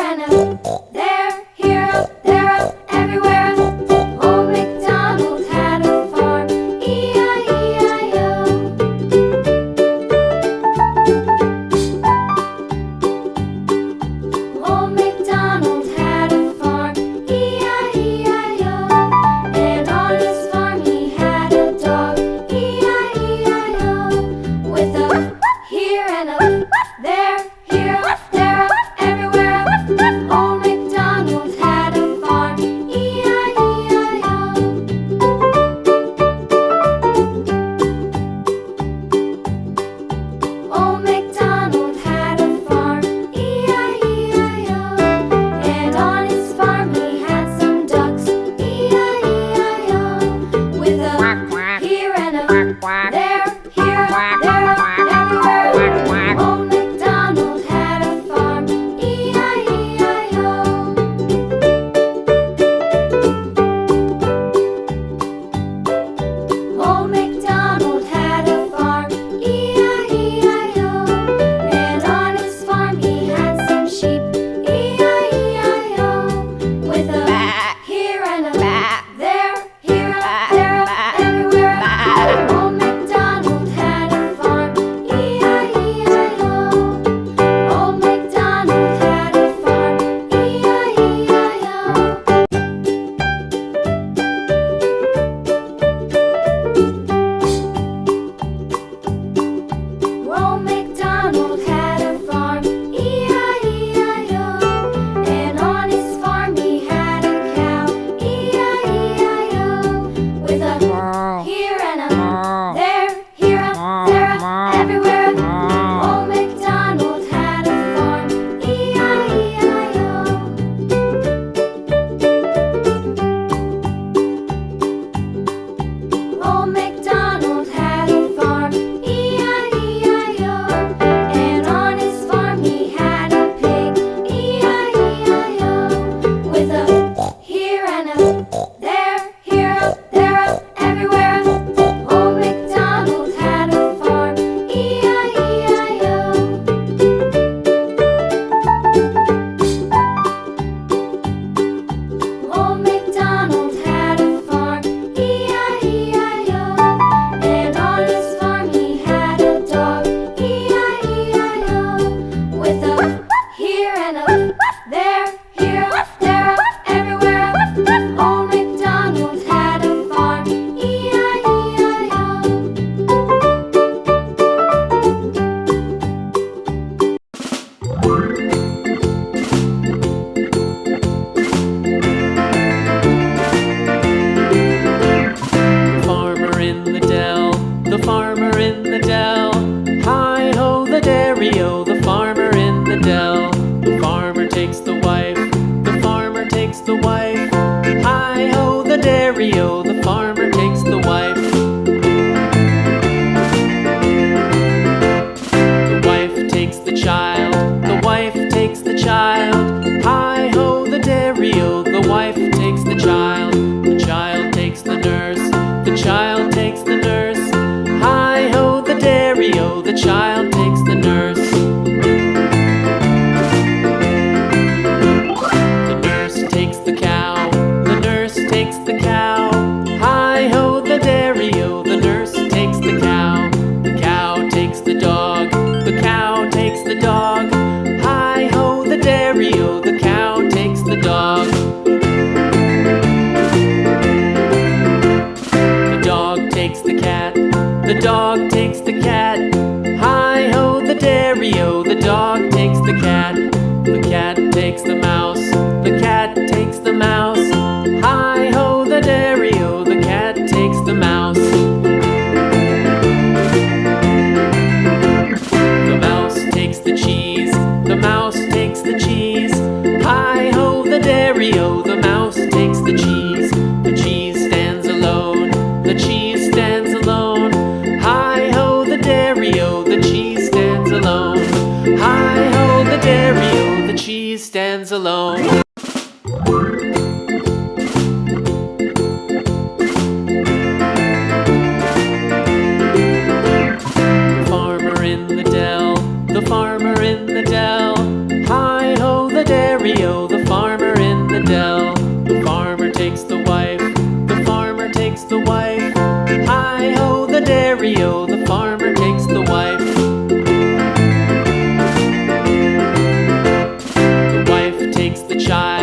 and a there, here, up, there, up, everywhere. Old MacDonald had a farm, E-I-E-I-O. Old MacDonald had a farm, E-I-E-I-O. And on his farm he had a dog, E-I-E-I-O. With a here and a there, here, there, up, everywhere. Old MacDonald had a farm, E-I-E-I-O. Old MacDonald had a farm, E-I-E-I-O. And on his farm he had some ducks, E-I-E-I-O. With a here and a there, here, there, up, everywhere. Old MacDonald had a farm, E-I-E-I-O. Old MacDonald had a farm, E-I-E-I-O. And on his farm he had some sheep, E-I-E-I-O. With a here and a there, here, there, up, everywhere. Old MacDonald had a farm, E-I-E-I-O. Old MacDonald had a farm, E-I-E-I-O. Old MacDonald had a farm, E-I-E-I-O. And on his farm he had a cow, E-I-E-I-O. With a here and a there, here, up, there, up, everywhere. Old MacDonald had a farm, E-I-E-I-O. Old MacDonald had a farm, E-I-E-I-O. And on his farm he had a pig, E-I-E-I-O. With a here and a there, here, up, there, up, everywhere. Old MacDonald had a farm, E-I-E-I-O. Old MacDonald had a farm, E-I-E-I-O. And on his farm he had a dog, E-I-E-I-O. With a here and a there, here, there, up, everywhere. Old MacDonald had a farm, E-I-E-I-O. Farmer in the dell, the farmer in the dell. Hi-ho, the dairy-o, the farmer in the dell. The farmer takes the wife, the farmer takes the wife. Hi-ho, the dairy-o, the farmer takes the wife. The wife takes the child, the wife takes the child. Hi-ho, the dairy-o, the wife takes the child. The child takes the nurse, the child takes the nurse. Hi-ho, the dairy-o, the child takes the nurse. The nurse takes the cow, the nurse takes the cow. Hi-ho, the dairy-o, the nurse takes the cow. The cow takes the dog, the cow takes the dog. Hi-ho, the dairy-o, the cow takes the dog. The dog takes the cat, the dog takes the cat. Hi-ho, the dairy-o, the dog takes the cat. The cat takes the mouse, the cat takes the mouse. Hi-ho, the dairy-o, the cat takes the mouse. The mouse takes the cheese, the mouse takes the cheese. Hi-ho, the dairy-o, the mouse takes the cheese. The cheese stands alone, the cheese stands alone. Hi-ho, the dairy-o, the cheese stands alone. Hi-ho, the dairy-o, the cheese stands alone. The farmer in the dell, hi-ho, the dairy-o, child.